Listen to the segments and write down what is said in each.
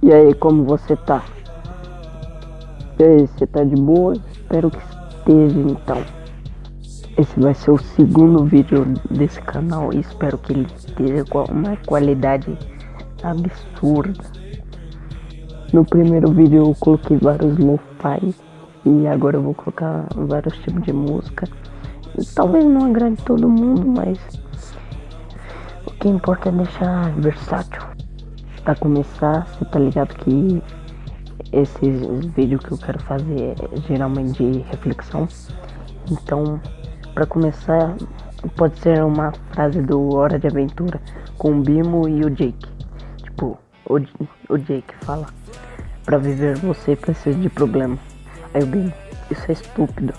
E aí, como você tá? E aí, você tá de boa? Espero que esteja então. Esse vai ser o segundo vídeo desse canal e espero que ele esteja com uma qualidade absurda. No primeiro vídeo eu coloquei vários lo-fi e agora eu vou colocar vários tipos de música. Talvez não agrade todo mundo, mas o que importa é deixar versátil. Pra começar, você tá ligado que esses vídeos que eu quero fazer é geralmente de reflexão. Então, pra começar, pode ser uma frase do Hora de Aventura com o Bimo e o Jake. Tipo, o Jake fala: pra viver você precisa de problema. Aí o Bimo: isso é estúpido.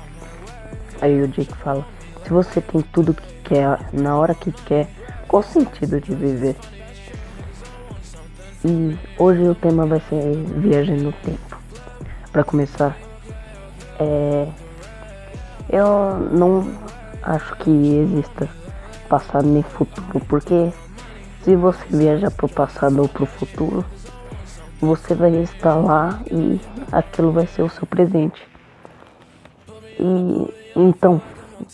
Aí o Jake fala: se você tem tudo que quer, na hora que quer, qual o sentido de viver? E hoje o tema vai ser viagem no tempo. Pra começar, eu não acho que exista passado nem futuro, porque se você viajar pro passado ou pro futuro, você vai estar lá e aquilo vai ser o seu presente. E então,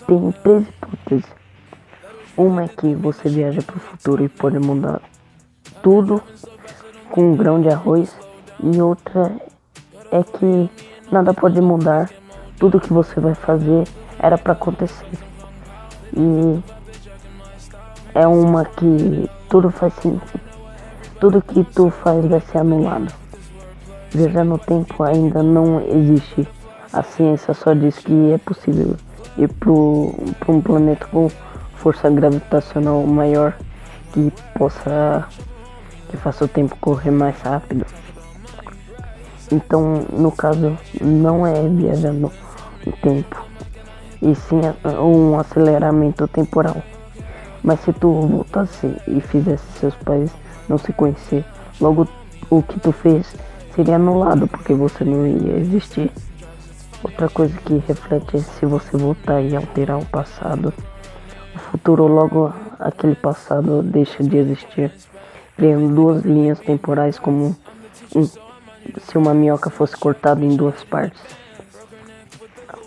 tem três hipóteses. Uma é que você viaja pro futuro e pode mudar tudo com um grão de arroz, e outra é que nada pode mudar, tudo que você vai fazer era para acontecer. E é uma que tudo faz sentido, tudo que tu faz vai ser anulado. Viajar no tempo ainda não existe. A ciência só diz que é possível ir para um planeta com força gravitacional maior que faça o tempo correr mais rápido. Então, no caso, não é viajar no tempo, e sim um aceleramento temporal. Mas se tu voltasse e fizesse seus pais não se conhecer, logo o que tu fez seria anulado, porque você não ia existir. Outra coisa que reflete é se você voltar e alterar o passado, o futuro, logo aquele passado deixa de existir, criando duas linhas temporais como se uma minhoca fosse cortada em duas partes.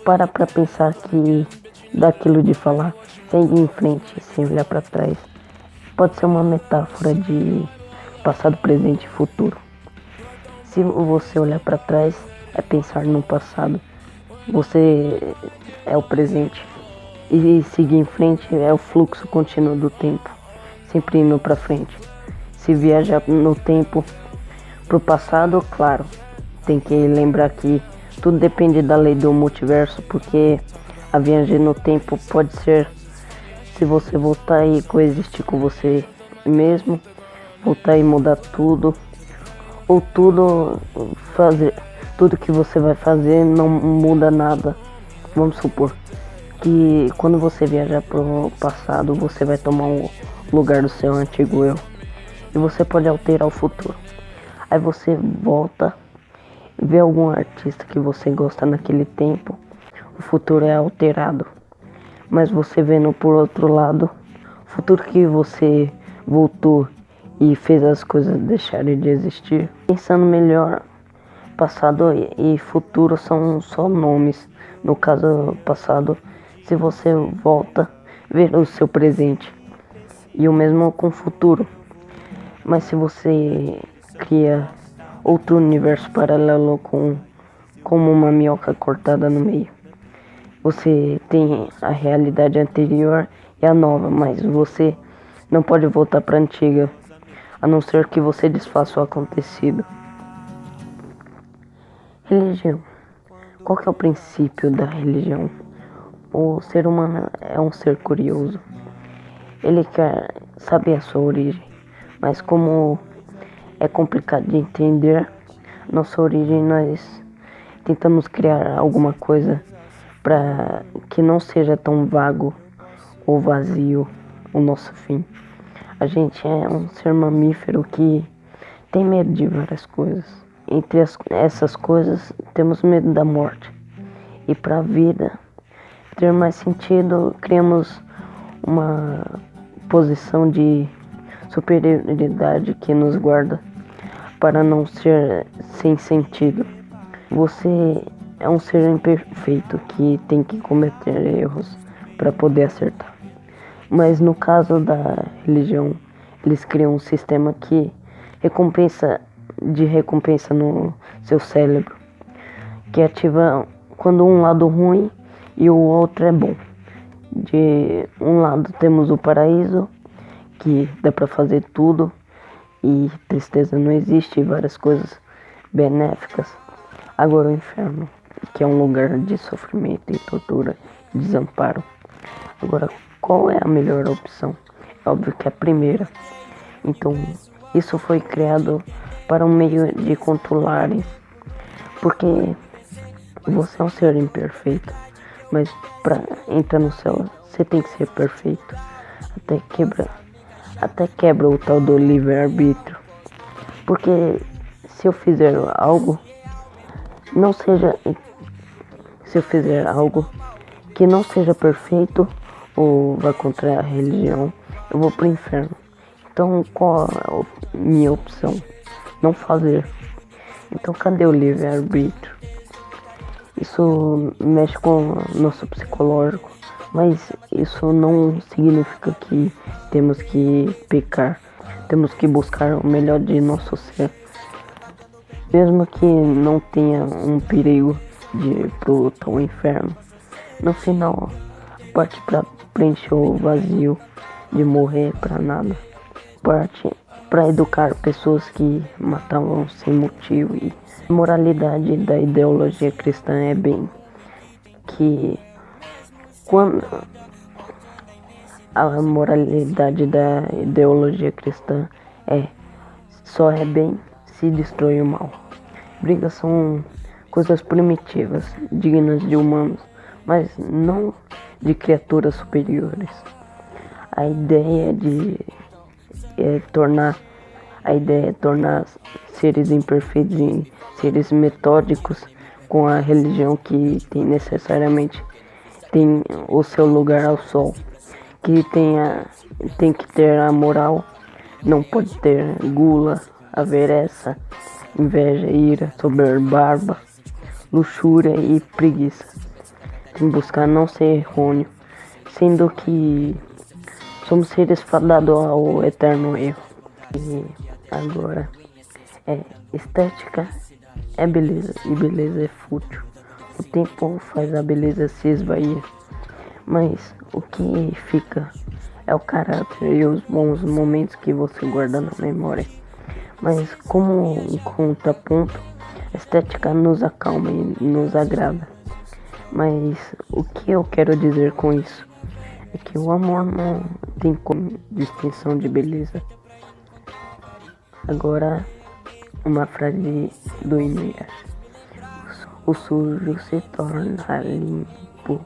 Para pra pensar que daquilo de falar segue em frente sem olhar para trás pode ser uma metáfora de passado, presente e futuro. Se você olhar para trás é pensar no passado, você é o presente, e seguir em frente é o fluxo contínuo do tempo, sempre indo para frente. Se viajar no tempo pro passado, claro, tem que lembrar que tudo depende da lei do multiverso, porque a viagem no tempo pode ser se você voltar e coexistir com você mesmo, voltar e mudar tudo, ou tudo que você vai fazer não muda nada. Vamos supor que quando você viajar pro passado, você vai tomar o lugar do seu antigo eu, e você pode alterar o futuro. Aí você volta, vê algum artista que você gosta naquele tempo, o futuro é alterado. Mas você vendo por outro lado, o futuro que você voltou e fez as coisas deixarem de existir. Pensando melhor, passado e futuro são só nomes. No caso passado, se você volta, vê o seu presente. E o mesmo com o futuro. Mas se você cria outro universo paralelo como uma minhoca cortada no meio, você tem a realidade anterior e a nova, mas você não pode voltar para a antiga, a não ser que você desfaça o acontecido. Religião. Qual que é o princípio da religião? O ser humano é um ser curioso. Ele quer saber a sua origem, mas como é complicado de entender nossa origem, nós tentamos criar alguma coisa para que não seja tão vago ou vazio o nosso fim. A gente é um ser mamífero que tem medo de várias coisas. Entre essas coisas, temos medo da morte. E para a vida ter mais sentido, criamos uma posição de superioridade que nos guarda para não ser sem sentido. Você é um ser imperfeito que tem que cometer erros para poder acertar. Mas no caso da religião, eles criam um sistema que recompensa no seu cérebro, que ativa quando um lado ruim e o outro é bom. De um lado temos o paraíso, que dá para fazer tudo e tristeza não existe, e várias coisas benéficas. Agora o inferno, que é um lugar de sofrimento e tortura e desamparo. Agora, qual é a melhor opção? É óbvio que é a primeira. Então, isso foi criado para um meio de controlarem, porque você é um ser imperfeito, mas para entrar no céu você tem que ser perfeito. Até quebra o tal do livre-arbítrio, porque se eu fizer algo que não seja perfeito ou vá contra a religião, eu vou pro inferno. Então qual é a minha opção? Não fazer. Então cadê o livre-arbítrio? Isso mexe com o nosso psicológico, mas isso não significa que temos que pecar. Temos que buscar o melhor de nosso ser. Mesmo que não tenha um perigo de ir pro tal inferno, no final, parte para preencher o vazio de morrer para nada. Parte para educar pessoas que matavam sem motivo. E a moralidade da ideologia cristã é bem que quando a moralidade da ideologia cristã só é bem se destrói o mal. Brigas são coisas primitivas, dignas de humanos, mas não de criaturas superiores. A ideia é tornar seres imperfeitos em seres metódicos, com a religião que necessariamente tem o seu lugar ao sol, que tem que ter a moral, não pode ter gula, avareza, inveja, ira, soberba, luxúria e preguiça. Tem que buscar não ser errôneo, sendo que somos seres fadados ao eterno erro. E agora, estética é beleza e beleza é fútil. O tempo faz a beleza se esvair, mas o que fica é o caráter e os bons momentos que você guarda na memória. Mas como um contraponto, a estética nos acalma e nos agrada. Mas o que eu quero dizer com isso é que o amor não tem como distinção de beleza. Agora, uma frase do Inuyasha: o sujo se torna limpo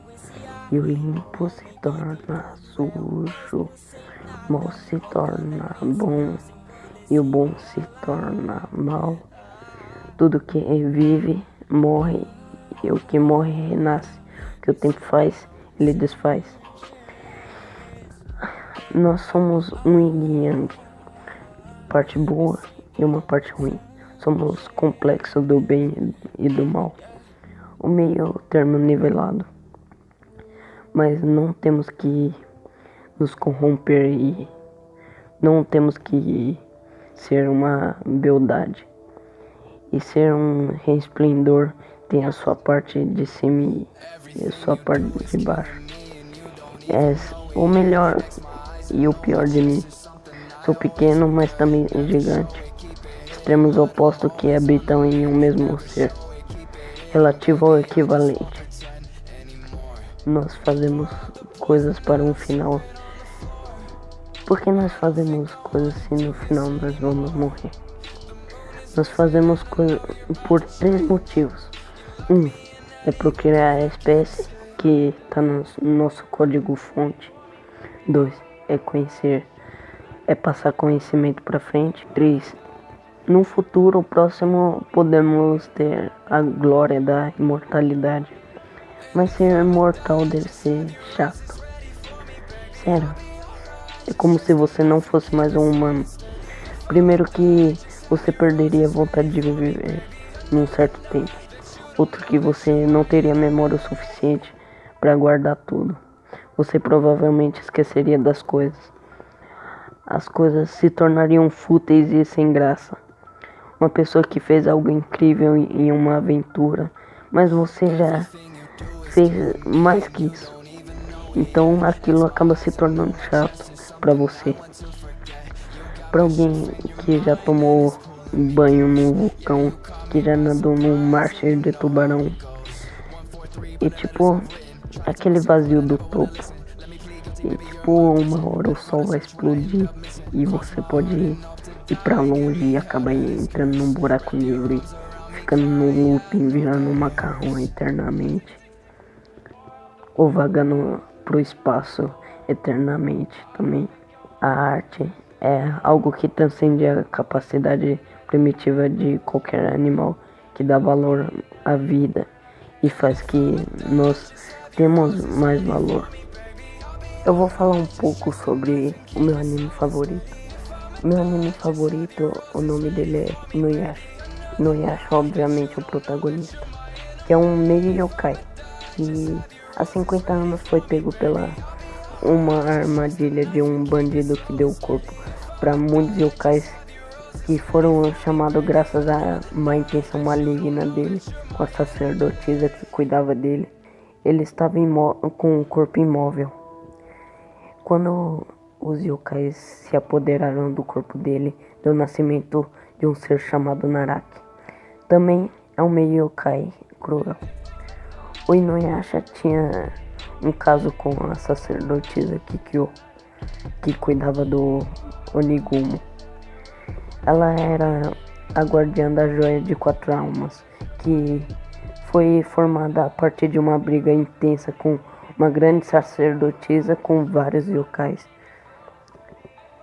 e o limpo se torna sujo. O mal se torna bom e o bom se torna mal. Tudo que vive morre, e o que morre renasce. O que o tempo faz, ele desfaz. Nós somos um yin e yang, parte boa e uma parte ruim. Somos complexo do bem e do mal, o meio termo nivelado. Mas não temos que nos corromper e não temos que ser uma beldade. E ser um resplendor tem a sua parte de cima e a sua parte de baixo. É o melhor e o pior de mim. Sou pequeno, mas também gigante. Extremos opostos que habitam em um mesmo ser, relativo ao equivalente. Nós fazemos coisas para um final. Por que nós fazemos coisas se no final nós vamos morrer? Nós fazemos coisas por 3 motivos. 1. É procriar a espécie, que está no nosso código-fonte. 2. É passar conhecimento para frente. 3. No futuro próximo podemos ter a glória da imortalidade. Mas ser imortal deve ser chato. Sério. É como se você não fosse mais um humano. Primeiro que você perderia a vontade de viver num certo tempo. Outro que você não teria memória o suficiente para guardar tudo. Você provavelmente esqueceria das coisas. As coisas se tornariam fúteis e sem graça. Uma pessoa que fez algo incrível em uma aventura, mas você já fez mais que isso. Então aquilo acaba se tornando chato para você. Para alguém que já tomou banho num vulcão, que já nadou num mar cheio de tubarão. E tipo, aquele vazio do topo. E tipo, uma hora o sol vai explodir e você pode ir pra longe e acabar entrando num buraco negro e ficando no looping, virando um macarrão eternamente. Ou vagando pro espaço eternamente também. A arte é algo que transcende a capacidade primitiva de qualquer animal, que dá valor à vida e faz que nós temos mais valor. Eu vou falar um pouco sobre o meu anime favorito. Meu anime favorito, o nome dele é Inuyasha. Inuyasha, obviamente, é o protagonista, que é um meio yokai, que há 50 anos foi pego pela uma armadilha de um bandido que deu corpo para muitos yokais que foram chamados graças à má intenção maligna dele, com a sacerdotisa que cuidava dele. Ele estava com um corpo imóvel. Quando os yokais se apoderaram do corpo dele, deu nascimento de um ser chamado Naraki. Também é um meio yokai cruel. O Inuyasha tinha um caso com a sacerdotisa Kikyo, que cuidava do Onigumo. Ela era a guardiã da joia de 4 almas, que foi formada a partir de uma briga intensa com uma grande sacerdotisa com vários yokais.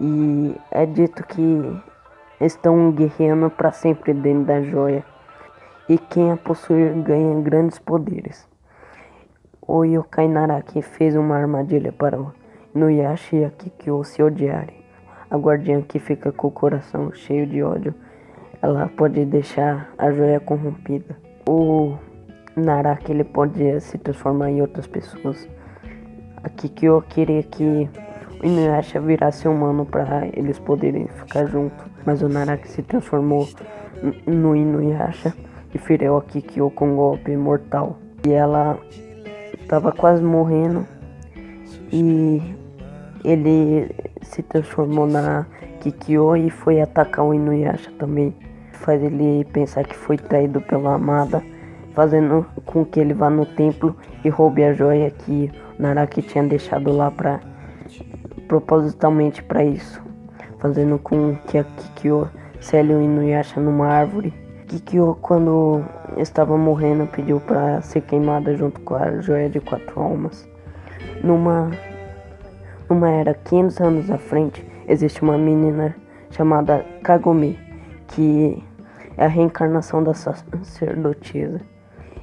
E é dito que estão guerreando para sempre dentro da joia, e quem a possuir ganha grandes poderes. O yokai Naraki fez uma armadilha para o Inuyasha e a Kikyo se odiarem. A guardiã, que fica com o coração cheio de ódio, ela pode deixar a joia corrompida. O Naraki, ele pode se transformar em outras pessoas. A Kikyo queria que o Inuyasha virasse humano para eles poderem ficar juntos, mas o Naraki se transformou no Inuyasha e feriu a Kikyo com um golpe mortal. E ela estava quase morrendo e ele se transformou na Kikyo e foi atacar o Inuyasha também. Faz ele pensar que foi traído pela amada, fazendo com que ele vá no templo e roube a joia que o Naraki tinha deixado lá propositalmente para isso, fazendo com que a Kikyo cele o Inuyasha numa árvore. Kikyo, quando estava morrendo, pediu para ser queimada junto com a joia de 4 almas. Numa era 500 anos à frente, existe uma menina chamada Kagome, que é a reencarnação da sacerdotisa.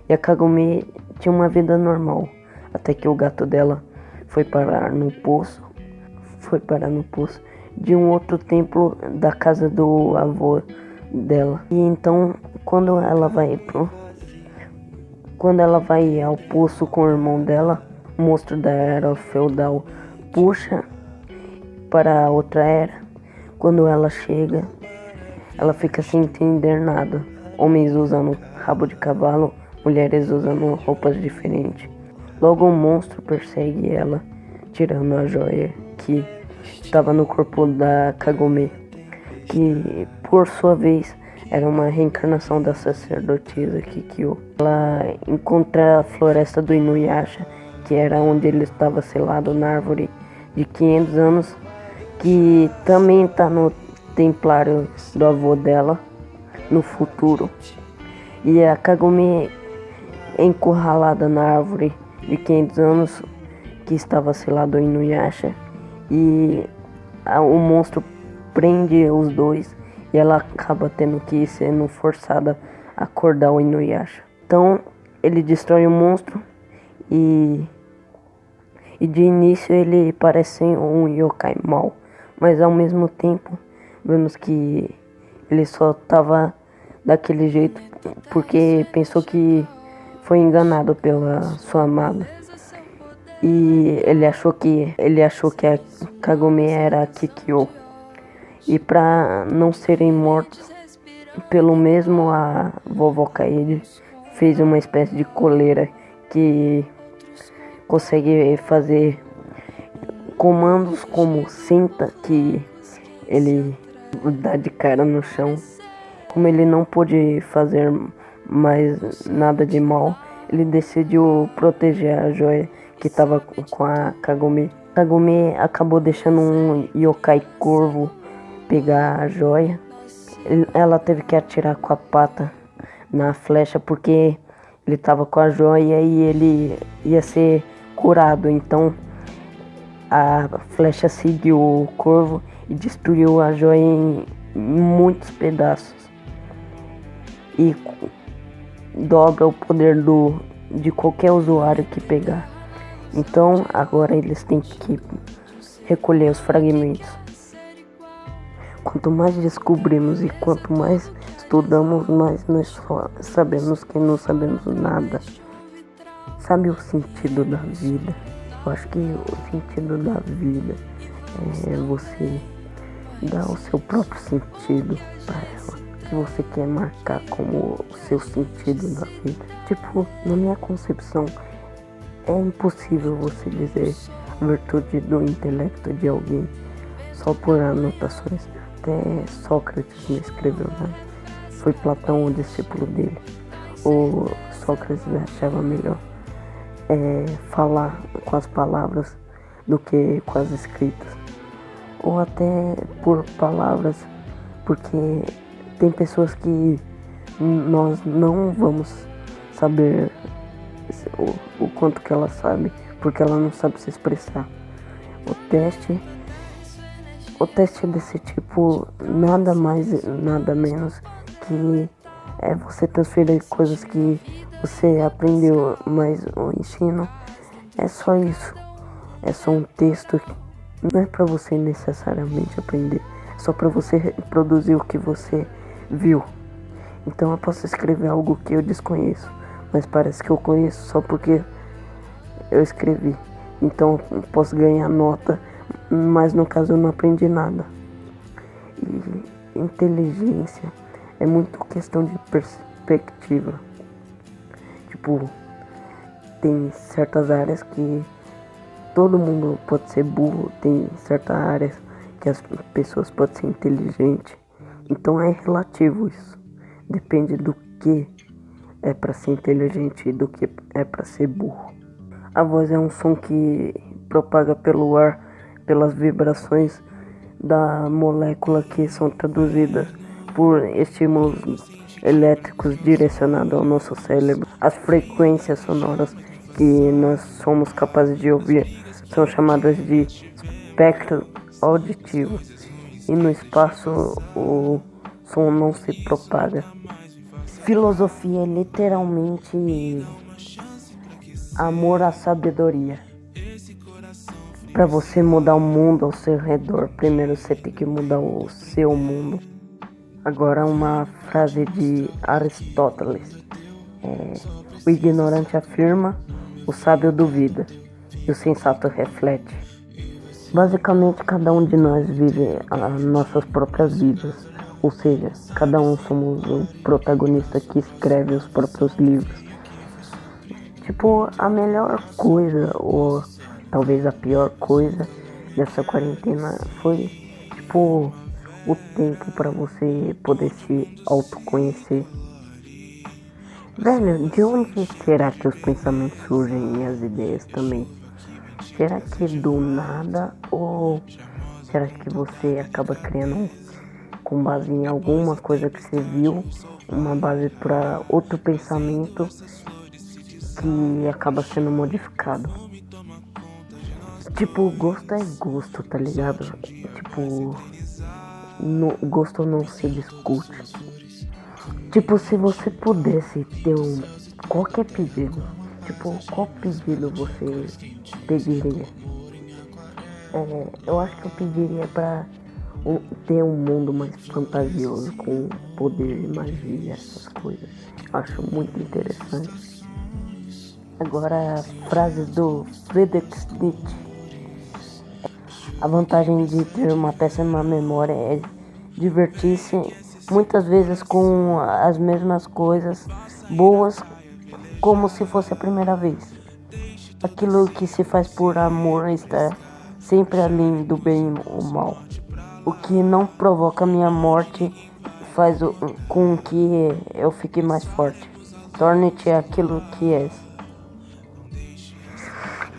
E a Kagome tinha uma vida normal, até que o gato dela foi parar no poço de um outro templo da casa do avô dela. E então, quando ela vai ao poço com o irmão dela, o monstro da era feudal puxa para outra era. Quando ela chega, ela fica sem entender nada. Homens usando rabo de cavalo, mulheres usando roupas diferentes. Logo o monstro persegue ela, tirando a joia que estava no corpo da Kagome, que por sua vez era uma reencarnação da sacerdotisa Kikyo. Ela encontra a floresta do Inuyasha, que era onde ele estava selado na árvore de 500 anos, que também está no templário do avô dela no futuro. E a Kagome é encurralada na árvore de 500 anos que estava selado em Inuyasha, e o monstro prende os dois e ela acaba tendo que ir sendo forçada a acordar o Inuyasha. Então ele destrói o monstro e de início ele parece um yokai mau, mas ao mesmo tempo vemos que Ele só tava daquele jeito porque pensou que foi enganado pela sua amada. E ele achou que a Kagome era a Kikyo. E para não serem mortos pelo mesmo, a vovó Kaede fez uma espécie de coleira que consegue fazer comandos como senta, que ele dá de cara no chão. Como ele não pôde fazer mais nada de mal, ele decidiu proteger a joia que estava com a Kagome. Kagome acabou deixando um yokai corvo pegar a joia. Ela teve que atirar com a pata na flecha porque ele estava com a joia e ele ia ser curado. Então a flecha seguiu o corvo e destruiu a joia em muitos pedaços. E dobra o poder de qualquer usuário que pegar. Então agora eles têm que recolher os fragmentos. Quanto mais descobrimos e quanto mais estudamos, mais nós sabemos que não sabemos nada. Sabe o sentido da vida? Eu acho que o sentido da vida é você dar o seu próprio sentido para ela, que você quer marcar como o seu sentido da vida. Tipo, na minha concepção, é impossível você dizer a virtude do intelecto de alguém só por anotações. Até Sócrates não escreveu nada. Foi Platão o discípulo dele. O Sócrates achava melhor falar com as palavras do que com as escritas. Ou até por palavras, porque tem pessoas que nós não vamos saber o quanto que ela sabe, porque ela não sabe se expressar. O teste desse tipo nada mais, nada menos que é você transferir coisas que você aprendeu, mas o ensino é só isso. É só um texto que não é para você necessariamente aprender, é só para você reproduzir o que você viu. Então eu posso escrever algo que eu desconheço, mas parece que eu conheço só porque eu escrevi. Então eu posso ganhar nota, mas no caso eu não aprendi nada. E inteligência é muito questão de perspectiva. Tipo, tem certas áreas que todo mundo pode ser burro, tem certas áreas que as pessoas podem ser inteligentes. Então é relativo isso. Depende do que é para ser inteligente e do que é para ser burro. A voz é um som que propaga pelo ar, pelas vibrações da molécula que são traduzidas por estímulos elétricos direcionados ao nosso cérebro. As frequências sonoras que nós somos capazes de ouvir são chamadas de espectro auditivo. E no espaço o som não se propaga. Filosofia é literalmente amor à sabedoria. Para você mudar o mundo ao seu redor, primeiro você tem que mudar o seu mundo. Agora uma frase de Aristóteles. O ignorante afirma, o sábio duvida e o sensato reflete. Basicamente, cada um de nós vive as nossas próprias vidas. Ou seja, cada um somos o protagonista que escreve os próprios livros. Tipo, a melhor coisa, ou talvez a pior coisa dessa quarentena foi, tipo, o tempo para você poder se autoconhecer. Velho, de onde será que os pensamentos surgem e as ideias também? Será que do nada ou será que você acaba criando com base em alguma coisa que você viu, uma base para outro pensamento que acaba sendo modificado? Tipo, gosto é gosto, tá ligado? Tipo, gosto não se discute. Tipo, se você pudesse ter qualquer pedido, tipo, qual pedido você pediria? Eu acho que eu pediria pra ter um mundo mais fantasioso, com poder de magia, essas coisas. Acho muito interessante. Agora, frases do Friedrich Nietzsche. A vantagem de ter uma péssima memória é divertir-se muitas vezes com as mesmas coisas boas como se fosse a primeira vez. Aquilo que se faz por amor está sempre além do bem ou mal. O que não provoca minha morte faz com que eu fique mais forte. Torne-te aquilo que és.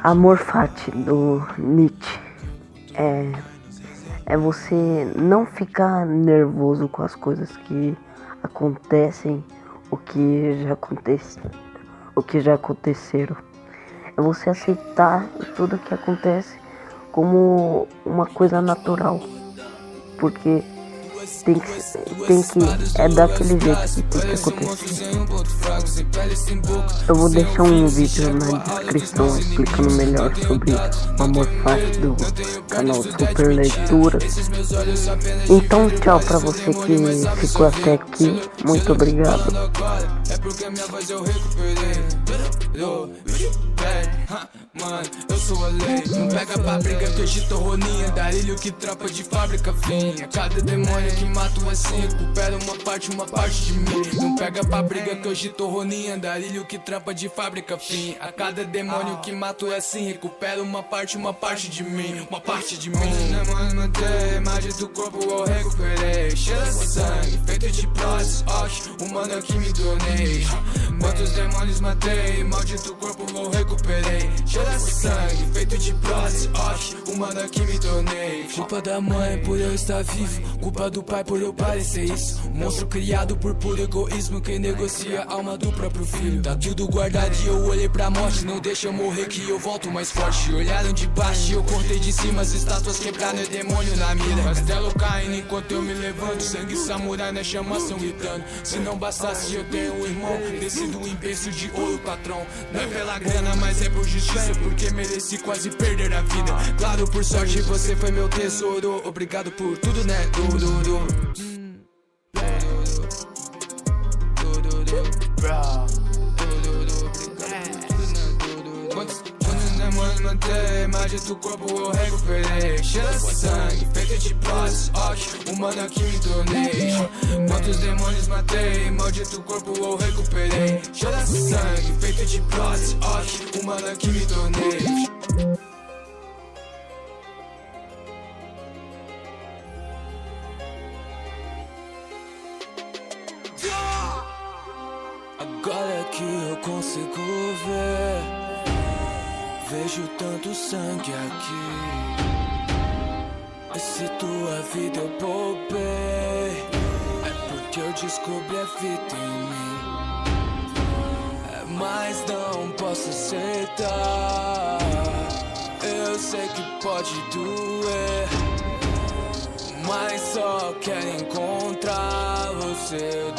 Amor fati do Nietzsche é você não ficar nervoso com as coisas que acontecem, o que já aconteceram. É você aceitar tudo que acontece como uma coisa natural, porque é daquele jeito que tem que acontecer. Eu vou deixar um vídeo na descrição explicando melhor sobre o amor fati do canal Super Leituras. Então tchau pra você que ficou até aqui, muito obrigado. É porque minha voz eu recuperei. Mano, eu sou a lei. Não pega pra briga que hoje tô roninha. Darilho que tropa de fábrica finha. Cada demônio que mato assim recupera uma parte de mim. Não pega pra briga que hoje tô roninha. Darilho que trampa de fábrica finha. A cada demônio que mato assim recupera uma parte de mim. Uma parte de mim. Demônio mantém, imagem do corpo eu recuperei. Cheira de sangue, feito de prótese, ótimo, humano que me donei. Quantos demônios matei, maldito corpo eu recuperei. Cheira de sangue, feito de prótese, ótimo, humano que me tornei. Culpa da mãe por eu estar vivo, culpa do pai por eu parecer isso. Monstro criado por puro egoísmo, quem negocia a alma do próprio filho. Tá tudo guardado e eu olhei pra morte, não deixa eu morrer que eu volto mais forte. Olharam de baixo e eu cortei de cima, as estátuas quebraram, é demônio na mira. Castelo caindo enquanto eu me levanto, sangue samurai na chamação gritando. Se não bastasse eu tenho um irmão, descido em berço de ouro patrão. Não é pela grana, mas é por justiça, porque mereci quase perder a vida. Claro, por sorte você foi meu tesouro, obrigado por tudo, né? Quantos demônios mantém, imagem do corpo eu recuperei. Cheira de sangue, feito de prótese, ótimo, humano que me tornei. Quantos demônios matei, maldito corpo eu recuperei. Cheira de sangue, feito de prótese, ótimo, humano que me tornei. Agora que eu consigo ver, vejo tanto sangue aqui. E se tua vida eu poupei, é porque eu descobri a vida em mim. Mas não posso aceitar, eu sei que pode doer, mas só quero encontrar você,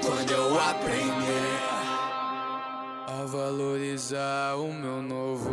quando eu aprender a valorizar o meu novo